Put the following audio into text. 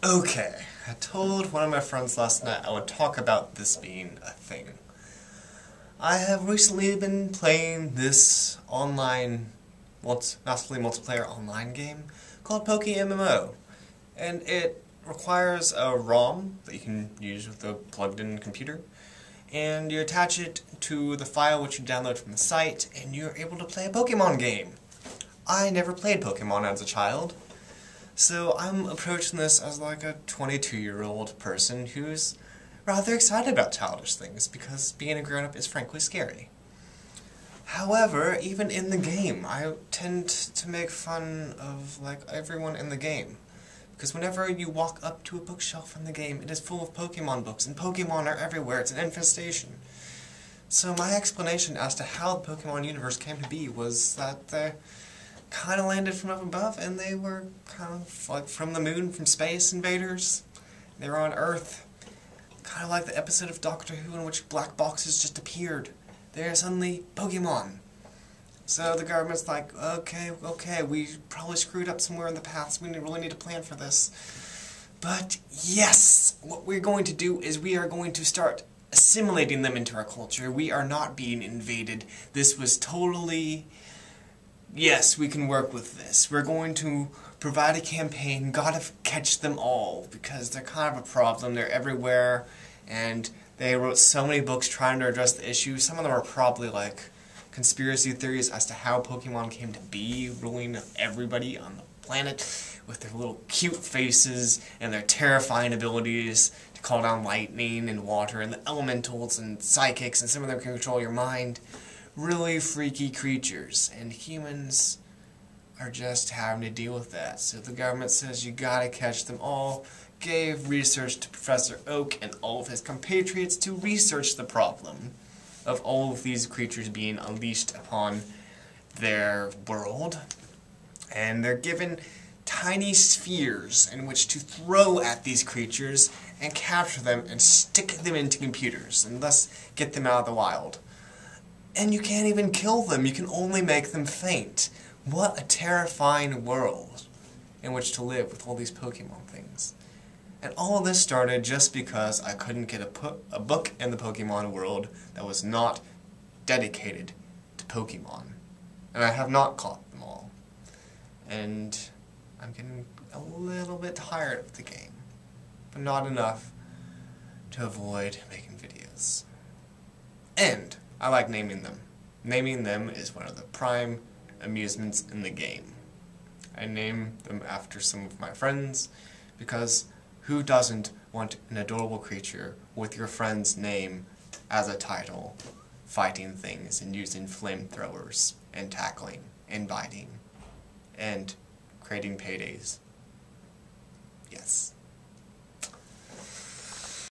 Okay, I told one of my friends last night I would talk about this being a thing. I have recently been playing this online, massively multiplayer online game called PokeMMO, and it requires a ROM that you can use with a plugged-in computer, and you attach it to the file which you download from the site, and you're able to play a Pokemon game. I never played Pokemon as a child, so I'm approaching this as like a 22-year-old person who's rather excited about childish things, because being a grown-up is frankly scary. However, even in the game, I tend to make fun of like everyone in the game. Because whenever you walk up to a bookshelf in the game, it is full of Pokemon books, and Pokemon are everywhere. It's an infestation. So my explanation as to how the Pokemon universe came to be was that they kind of landed from up above, and they were kind of like from the moon, from space invaders. They were on Earth. Kind of like the episode of Doctor Who in which black boxes just appeared. They're suddenly Pokemon. So the government's like, okay, we probably screwed up somewhere in the past. We really need a plan for this. But yes, what we're going to do is we are going to start assimilating them into our culture. We are not being invaded. This was totally... Yes, we can work with this. We're going to provide a campaign, gotta catch them all, because they're kind of a problem. They're everywhere, and they wrote so many books trying to address the issue. Some of them are probably like conspiracy theories as to how Pokemon came to be, ruling everybody on the planet with their little cute faces and their terrifying abilities to call down lightning and water and the elementals and psychics, and some of them can control your mind. Really freaky creatures, and humans are just having to deal with that. So the government says you gotta catch them all, gave research to Professor Oak and all of his compatriots to research the problem of all of these creatures being unleashed upon their world, and they're given tiny spheres in which to throw at these creatures and capture them and stick them into computers and thus get them out of the wild. And you can't even kill them, you can only make them faint. What a terrifying world in which to live with all these Pokemon things. And all of this started just because I couldn't get a book in the Pokemon world that was not dedicated to Pokemon. And I have not caught them all. And I'm getting a little bit tired of the game, but not enough to avoid making videos. And I like naming them. Naming them is one of the prime amusements in the game. I name them after some of my friends, because who doesn't want an adorable creature with your friend's name as a title, fighting things and using flamethrowers and tackling and biting and creating paydays? Yes.